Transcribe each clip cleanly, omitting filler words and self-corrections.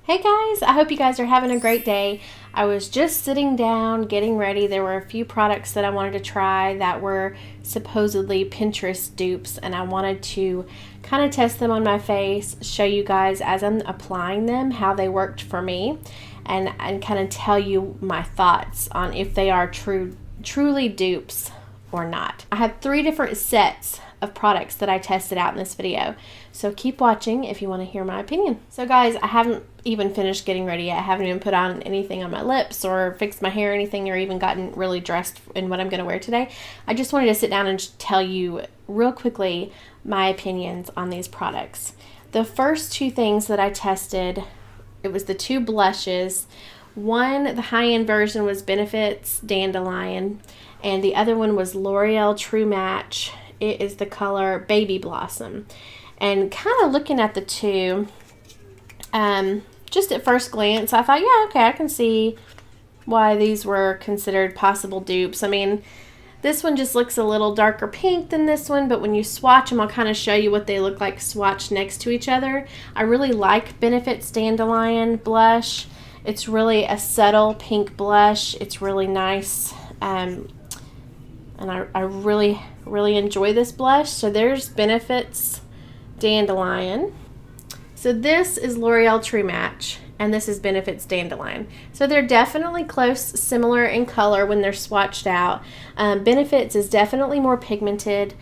Hey guys, I hope you guys are having a great day. I was just sitting down getting ready. There were a few products that I wanted to try that were supposedly Pinterest dupes, and I wanted to kind of test them on my face, show you guys as I'm applying them how they worked for me, and kind of tell you my thoughts on if they are truly dupes or not. I had 3 different sets of products that I tested out in this video, so keep watching if you want to hear my opinion. So guys, I haven't even finished getting ready yet. I haven't even put on anything on my lips or fixed my hair or anything, or even gotten really dressed in what I'm going to wear today. I just wanted to sit down and tell you real quickly my opinions on these products. The first 2 things that I tested, it was the 2 blushes. One, the high-end version, was Benefit's Dandelion, and the other one was L'Oreal True Match. It is the color Baby Blossom. And kind of looking at the 2, just at first glance, I thought, yeah, okay, I can see why these were considered possible dupes. I mean, this one just looks a little darker pink than this one, but when you swatch them, I'll kind of show you what they look like swatched next to each other. I really like Benefit's Dandelion blush. It's really a subtle pink blush. It's really nice. And I really enjoy this blush. So there's Benefit's Dandelion. So this is L'Oreal True Match, and this is Benefit's Dandelion. So they're definitely close, similar in color when they're swatched out. Benefit's is definitely more pigmented,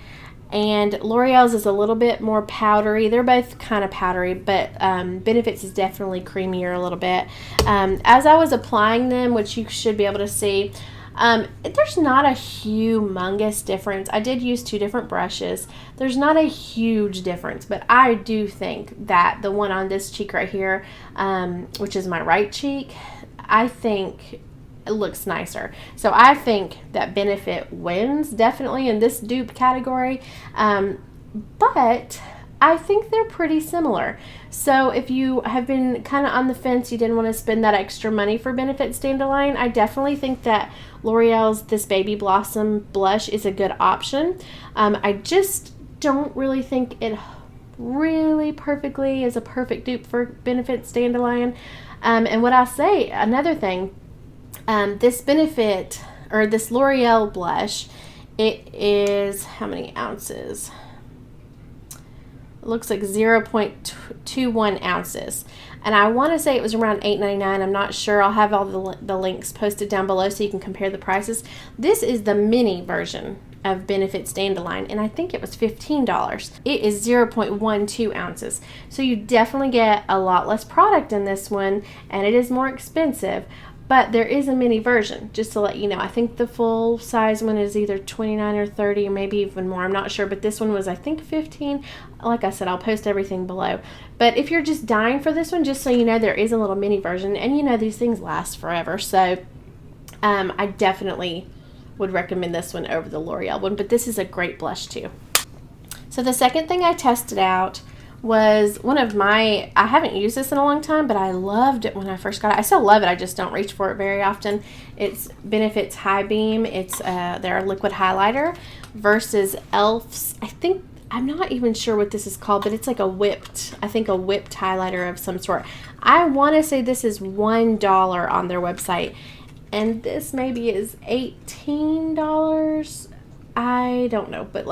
and L'Oreal's is a little bit more powdery. They're both kind of powdery, but Benefit's is definitely creamier a little bit. As I was applying them, which you should be able to see, there's not a humongous difference. I did use 2 different brushes. There's not a huge difference, but I do think that the one on this cheek right here, which is my right cheek, I think it looks nicer. So I think that Benefit wins definitely in this dupe category, but I think they're pretty similar. So if you have been kind of on the fence, you didn't want to spend that extra money for Benefit's Dandelion, I definitely think that L'Oreal's this Baby Blossom blush is a good option. I just don't really think it really perfectly is a perfect dupe for Benefit's Dandelion. And what I'll say, another thing, this Benefit, or this L'Oreal blush, it is, how many ounces? Looks like 0.21 ounces, and I want to say it was around $8.99. I'm not sure. I'll have all the links posted down below so you can compare the prices. This is the mini version of Benefit's Dandelion, and I think it was $15. It is 0.12 ounces, so you definitely get a lot less product in this one, and it is more expensive. But there is a mini version, just to let you know. I think the full size one is either 29 or 30, or maybe even more. I'm not sure, but this one was, I think, 15. Like I said, I'll post everything below. But if you're just dying for this one, just so you know, there is a little mini version, and you know these things last forever. So I definitely would recommend this one over the L'Oreal one, but this is a great blush too. So the second thing I tested out was one of my, I haven't used this in a long time, but I loved it when I first got it. I still love it, I just don't reach for it very often. It's Benefit's High Beam. It's their liquid highlighter versus e.l.f.'s, I think, I'm not even sure what this is called, but it's like a whipped highlighter of some sort. I want to say this is $1 on their website, and this maybe is $18. I don't know, but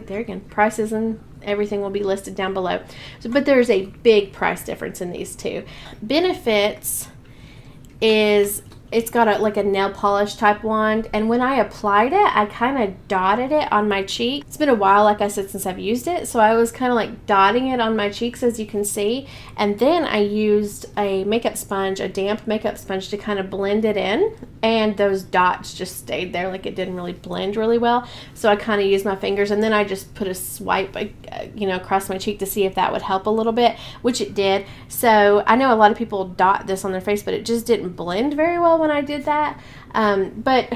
there again, prices and everything will be listed down below. So, but there's a big price difference in these 2. Benefit's is, it's got a nail polish type wand, and when I applied it, I kind of dotted it on my cheek. It's been a while, like I said, since I've used it, so I was kind of like dotting it on my cheeks, as you can see, and then I used a makeup sponge, a damp makeup sponge, to kind of blend it in, and those dots just stayed there. Like, it didn't really blend really well, so I kind of used my fingers, and then I just put a swipe across my cheek to see if that would help a little bit, which it did. So I know a lot of people dot this on their face, but it just didn't blend very well when I did that. But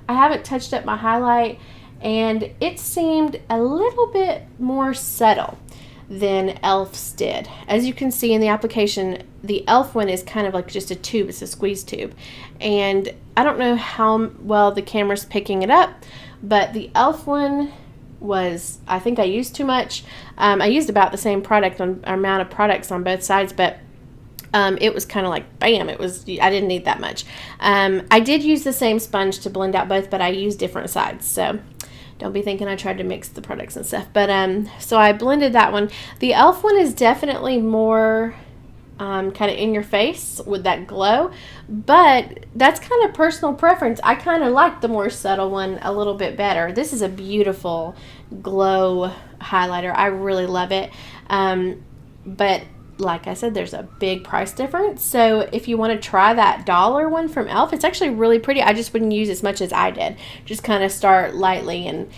I haven't touched up my highlight, and it seemed a little bit more subtle than e.l.f.'s did. As you can see in the application, the e.l.f. one is kind of like just a tube. It's a squeeze tube, and I don't know how well the camera's picking it up, but the e.l.f. one was, I think I used too much. I used about the same product amount of products on both sides, but It was kind of like, bam, I didn't need that much. I did use the same sponge to blend out both, but I used different sides. So don't be thinking I tried to mix the products and stuff. But so I blended that one. The e.l.f. one is definitely more kind of in your face with that glow, but that's kind of personal preference. I kind of like the more subtle one a little bit better. This is a beautiful glow highlighter. I really love it. But like I said, there's a big price difference. So if you want to try that dollar one from e.l.f., it's actually really pretty. I just wouldn't use as much as I did. Just kind of start lightly and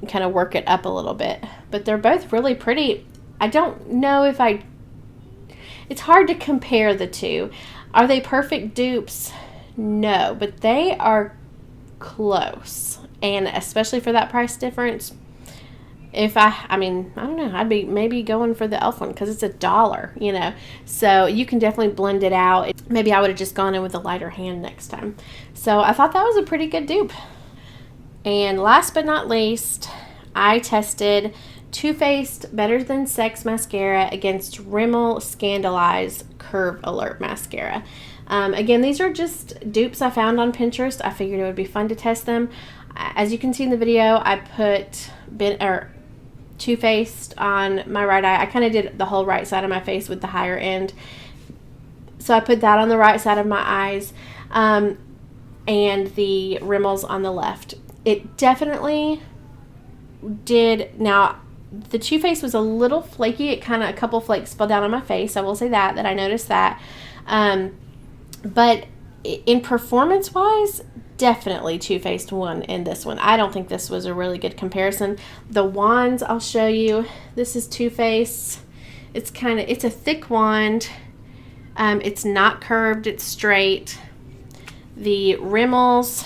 kind of work it up a little bit. But they're both really pretty. I don't know if it's hard to compare the two. Are they perfect dupes? No, but they are close. And especially for that price difference, I mean, I don't know, I'd be maybe going for the e.l.f. one because it's $1, you know. So you can definitely blend it out. Maybe I would have just gone in with a lighter hand next time. So I thought that was a pretty good dupe. And last but not least, I tested Too Faced Better Than Sex Mascara against Rimmel Scandalize Curve Alert Mascara. Again, these are just dupes I found on Pinterest. I figured it would be fun to test them. As you can see in the video, I put Too Faced on my right eye. I kind of did the whole right side of my face with the higher end. So I put that on the right side of my eyes, and the Rimmel's on the left. It definitely did. Now, the Too Faced was a little flaky. It kind of, a couple flakes fell down on my face. I will say that I noticed that. But in performance-wise, definitely Too Faced won in this one. I don't think this was a really good comparison. The wands I'll show you. This is Too Faced. It's a thick wand. It's not curved, it's straight. The Rimmel's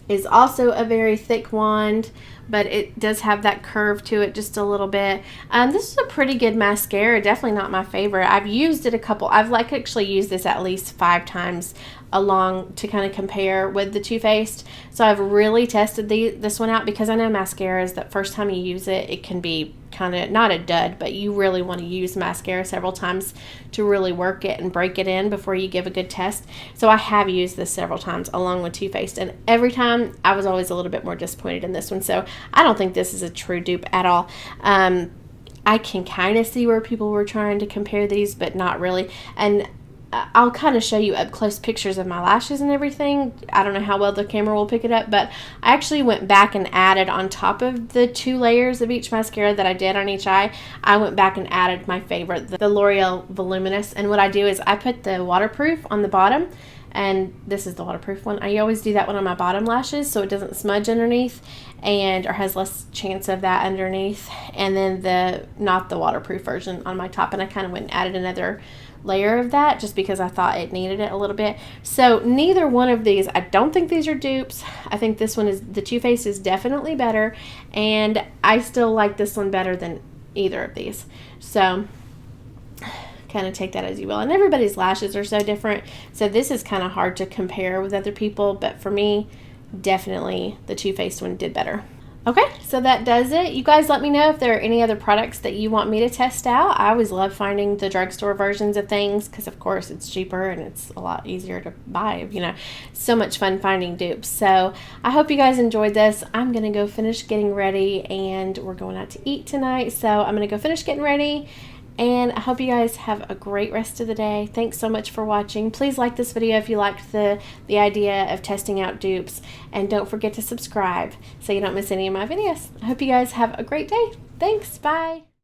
is also a very thick wand, but it does have that curve to it just a little bit. This is a pretty good mascara. Definitely not my favorite. I've used it I've actually used this at least 5 times along to kind of compare with the Too Faced. So I've really tested this one out because I know mascaras, that first time you use it, it can be kind of not a dud, but you really want to use mascara several times to really work it and break it in before you give a good test. So I have used this several times along with Too Faced, and every time I was always a little bit more disappointed in this one. So I don't think this is a true dupe at all. I can kind of see where people were trying to compare these, but not really. And I'll kind of show you up close pictures of my lashes and everything. I don't know how well the camera will pick it up, but I actually went back and added on top of the 2 layers of each mascara that I did on each eye. I went back and added my favorite, the L'Oreal Voluminous. And what I do is I put the waterproof on the bottom, and this is the waterproof one. I always do that one on my bottom lashes so it doesn't smudge underneath or has less chance of that underneath. And then not the waterproof version on my top. And I kind of went and added another layer of that just because I thought it needed it a little bit. So neither one of these, I don't think these are dupes. I think this one the Too Faced is definitely better, and I still like this one better than either of these. So kind of take that as you will. And everybody's lashes are so different, so this is kind of hard to compare with other people, but for me, definitely the Too Faced one did better. Okay, so that does it. You guys let me know if there are any other products that you want me to test out. I always love finding the drugstore versions of things because, of course, it's cheaper and it's a lot easier to buy. You know, so much fun finding dupes. So I hope you guys enjoyed this. I'm going to go finish getting ready, and we're going out to eat tonight. So I'm going to go finish getting ready. And I hope you guys have a great rest of the day. Thanks so much for watching. Please like this video if you liked the idea of testing out dupes. And don't forget to subscribe so you don't miss any of my videos. I hope you guys have a great day. Thanks. Bye.